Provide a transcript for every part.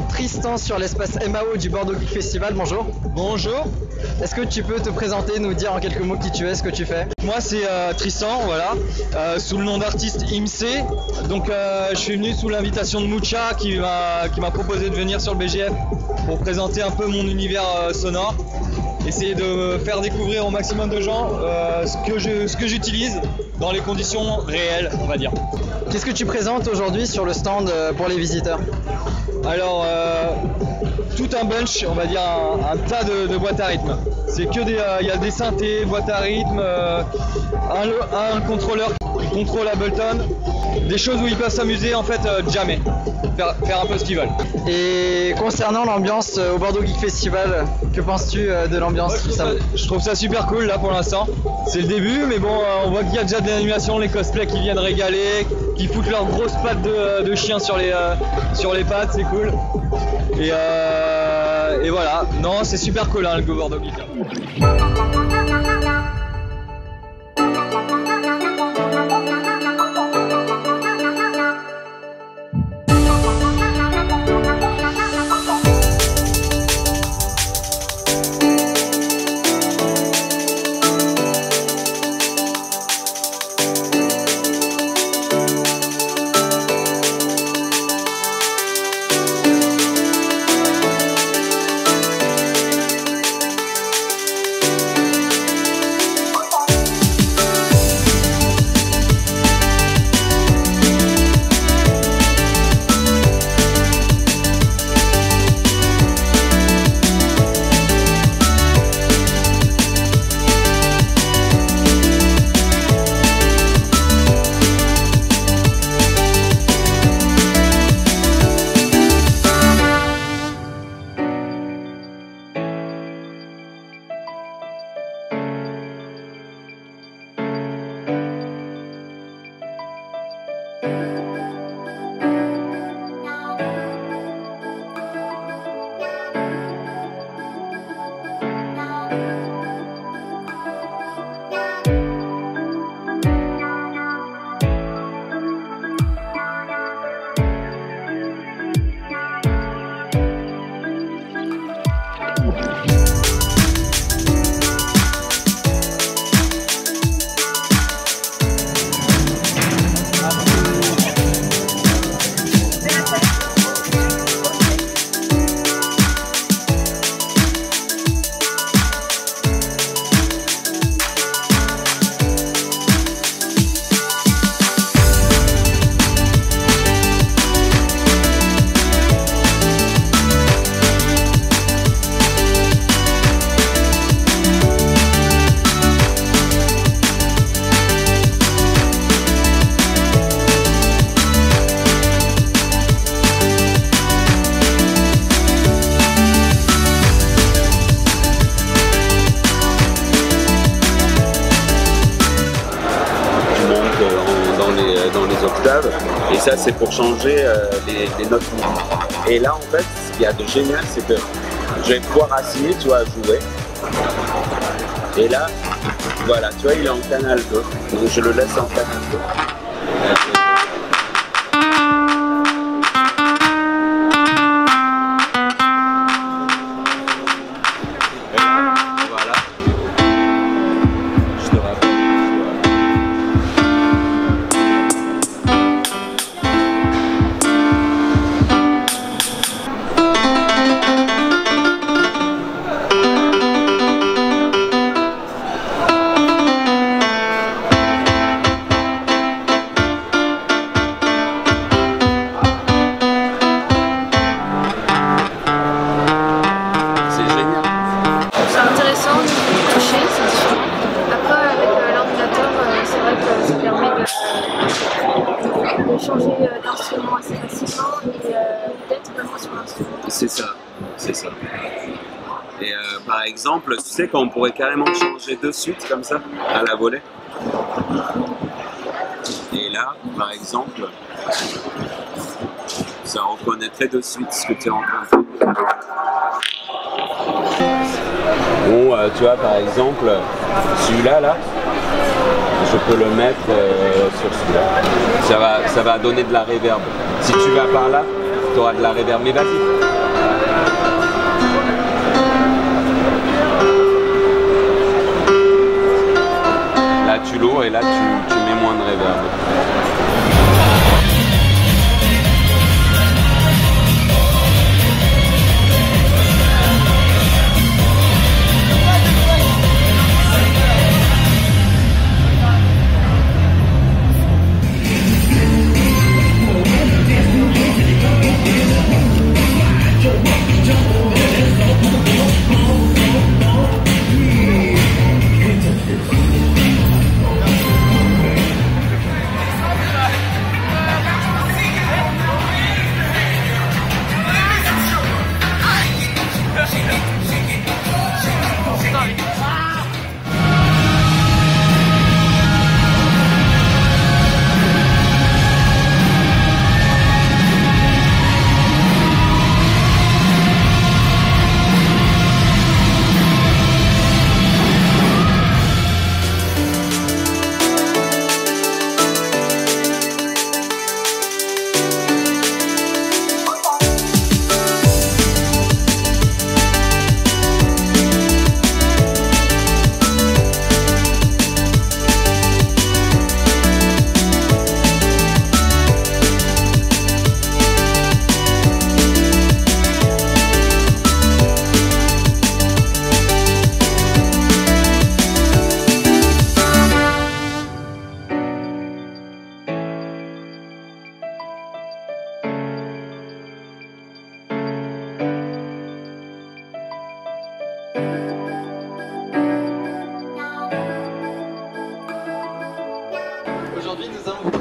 Tristan sur l'espace MAO du Bordeaux Geek Festival. Bonjour. Bonjour. Est-ce que tu peux te présenter, nous dire en quelques mots qui tu es, ce que tu fais? Moi c'est Tristan, voilà, sous le nom d'artiste IMC. Donc je suis venu sous l'invitation de Moucha qui m'a proposé de venir sur le BGF pour présenter un peu mon univers sonore. Essayer de faire découvrir au maximum de gens ce que j'utilise dans les conditions réelles, on va dire. Qu'est-ce que tu présentes aujourd'hui sur le stand pour les visiteurs? Alors, tout un bunch, on va dire un tas de boîtes à rythme. C'est que il y a des synthés, boîtes à rythme, un contrôleur qui contrôle Ableton, des choses où ils peuvent s'amuser en fait, jammer, faire un peu ce qu'ils veulent. Et concernant l'ambiance au Bordeaux Geek Festival, que penses-tu de l'ambiance? Je trouve ça super cool là pour l'instant. C'est le début, mais bon, on voit qu'il y a déjà de l'animation, les cosplays qui viennent régaler, qui foutent leurs grosses pattes de chien sur les pattes, c'est cool. Et voilà, non, c'est super cool hein, le Bordeaux Geek. dans les octaves, et ça c'est pour changer les notes. Et là en fait ce qu'il y a de génial, c'est que je vais pouvoir assigner, tu vois, à jouer, et là voilà, tu vois, il est en canal 2, donc je le laisse en canal 2. Changer d'instrument assez facilement et d'être vraiment sur l'instrument. C'est ça, c'est ça. Et par exemple, tu sais qu'on pourrait carrément changer de suite comme ça, à la volée. Et là, par exemple, ça reconnaîtrait de suite ce que tu es en train de faire. Bon, tu vois, par exemple, celui-là, là, je peux le mettre sur celui-là. Ça va donner de la réverb. Si tu vas par là, tu auras de la réverb. Mais vas-y.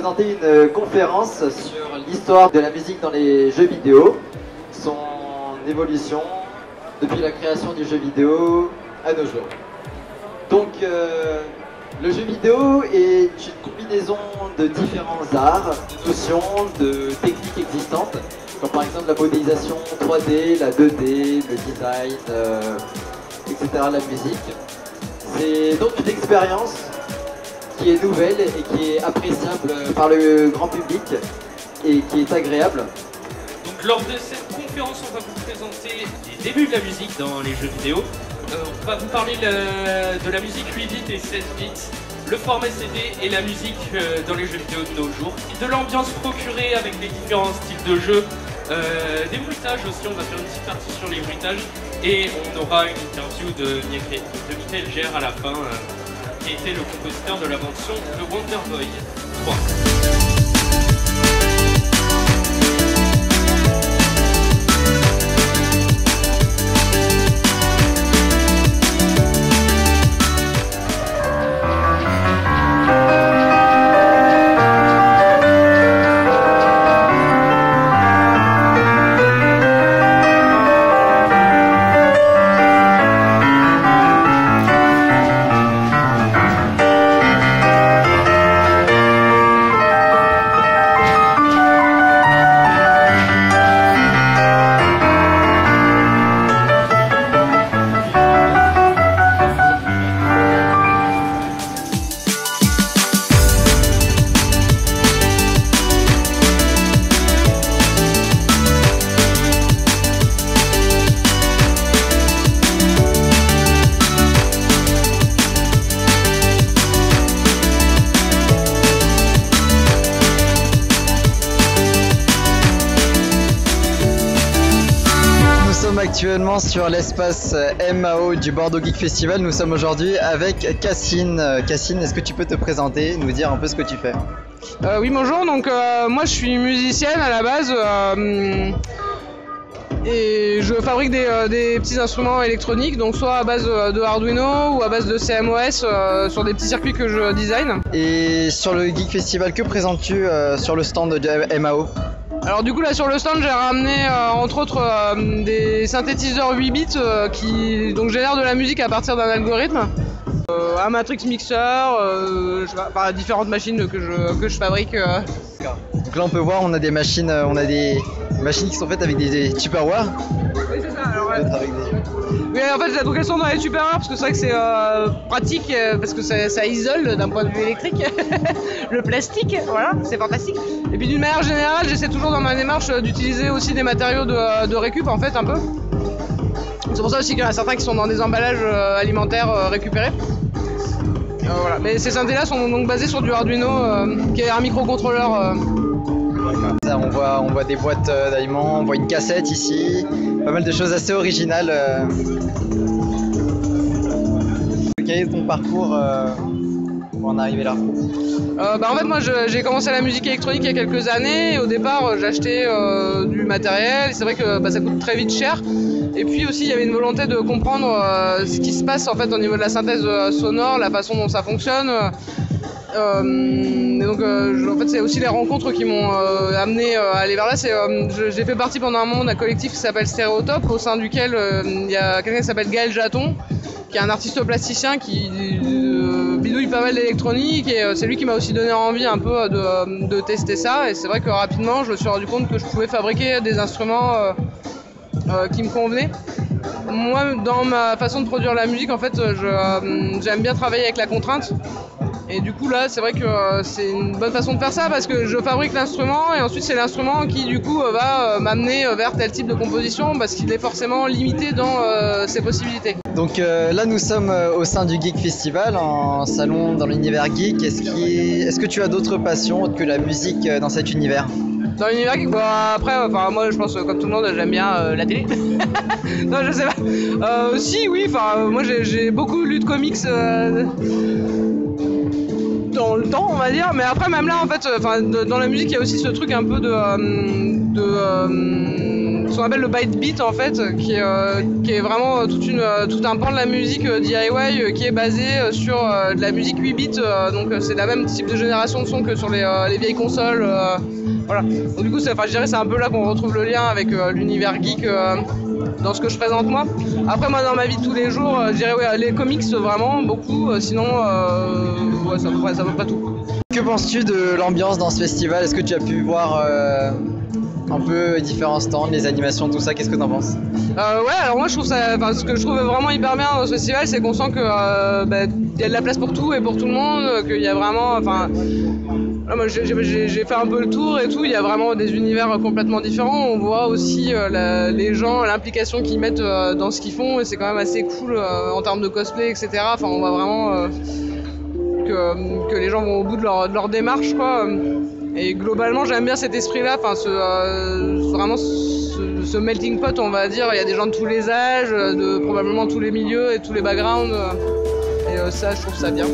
présenter une conférence sur l'histoire de la musique dans les jeux vidéo, son évolution depuis la création du jeu vidéo à nos jours. Donc le jeu vidéo est une combinaison de différents arts, de notions, de techniques existantes, comme par exemple la modélisation 3D, la 2D, le design, etc., la musique. C'est donc une expérience qui est nouvelle et qui est appréciable par le grand public et qui est agréable. Donc lors de cette conférence, on va vous présenter les débuts de la musique dans les jeux vidéo. On va vous parler de la musique 8 bits et 16 bits, le format CD et la musique dans les jeux vidéo de nos jours. De l'ambiance procurée avec les différents styles de jeu, des bruitages aussi, on va faire une petite partie sur les bruitages. Et on aura une interview de Michael Gère à la fin, qui était le compositeur de la bande-son de Wonder Boy 3. Actuellement sur l'espace MAO du Bordeaux Geek Festival. Nous sommes aujourd'hui avec Cassine. Cassine, est-ce que tu peux te présenter, nous dire un peu ce que tu fais? Oui, bonjour, donc moi je suis musicienne à la base et je fabrique des petits instruments électroniques, donc soit à base de Arduino ou à base de CMOS sur des petits circuits que je design. Et sur le Geek Festival, que présentes-tu sur le stand de MAO? Alors du coup là sur le stand j'ai ramené entre autres des synthétiseurs 8 bits qui donc génèrent de la musique à partir d'un algorithme, un matrix mixer, différentes machines que je fabrique. Donc là on peut voir on a des machines qui sont faites avec des Tupperware. Oui c'est ça. Alors, oui en fait donc elles sont dans les Tupperware parce que c'est vrai que c'est pratique parce que ça isole d'un point de vue électrique le plastique, voilà, c'est fantastique. Et puis d'une manière générale j'essaie toujours dans ma démarche d'utiliser aussi des matériaux de récup en fait un peu. C'est pour ça aussi qu'il y en a certains qui sont dans des emballages alimentaires récupérés. Voilà. Mais ces synthés là sont donc basés sur du Arduino qui est un microcontrôleur. On voit des boîtes d'aliments, on voit une cassette ici, pas mal de choses assez originales. Quel est ton parcours pour en arriver là? En fait moi j'ai commencé la musique électronique il y a quelques années et au départ j'achetais du matériel et c'est vrai que ça coûte très vite cher. Et puis aussi il y avait une volonté de comprendre ce qui se passe en fait au niveau de la synthèse sonore, la façon dont ça fonctionne. Et donc en fait c'est aussi les rencontres qui m'ont amené à aller vers là. J'ai fait partie pendant un moment d'un collectif qui s'appelle Stéréotope, au sein duquel il y a quelqu'un qui s'appelle Gaël Jaton, qui est un artiste plasticien qui bidouille pas mal d'électronique et c'est lui qui m'a aussi donné envie un peu de tester ça. Et c'est vrai que rapidement je me suis rendu compte que je pouvais fabriquer des instruments qui me convenaient. Moi dans ma façon de produire la musique en fait j'aime bien travailler avec la contrainte. Et du coup là c'est vrai que c'est une bonne façon de faire ça parce que je fabrique l'instrument et ensuite c'est l'instrument qui du coup va m'amener vers tel type de composition parce qu'il est forcément limité dans ses possibilités. Donc là nous sommes au sein du Geek Festival, en salon dans l'univers geek. Est-ce que tu as d'autres passions autres que la musique dans cet univers? Dans l'univers geek, après moi je pense comme tout le monde j'aime bien la télé. Non je sais pas. Si oui, moi j'ai beaucoup lu de comics dans le temps on va dire, mais après même là en fait dans la musique il y a aussi ce truc un peu de ce qu'on appelle le byte beat en fait, qui est vraiment tout un pan de la musique DIY qui est basé sur de la musique 8 bits, donc c'est la même type de génération de son que sur les vieilles consoles. Voilà. Donc du coup, je dirais c'est un peu là qu'on retrouve le lien avec l'univers geek dans ce que je présente moi. Après moi dans ma vie de tous les jours, je dirais les comics vraiment beaucoup, sinon ouais, c'est à peu près tout. Que penses-tu de l'ambiance dans ce festival? Est-ce que tu as pu voir un peu différents stands, les animations, tout ça? Qu'est-ce que tu en penses? Ouais, alors moi je trouve ça, ce que je trouve vraiment hyper bien dans ce festival, c'est qu'on sent que y a de la place pour tout et pour tout le monde, qu'il y a vraiment, moi j'ai fait un peu le tour et tout, il y a vraiment des univers complètement différents. On voit aussi les gens, l'implication qu'ils mettent dans ce qu'ils font, et c'est quand même assez cool en termes de cosplay, etc. Enfin, on voit vraiment que les gens vont au bout de leur démarche, quoi. Et globalement, j'aime bien cet esprit-là, vraiment ce melting pot, on va dire. Il y a des gens de tous les âges, de probablement tous les milieux et tous les backgrounds. Et ça, je trouve ça bien.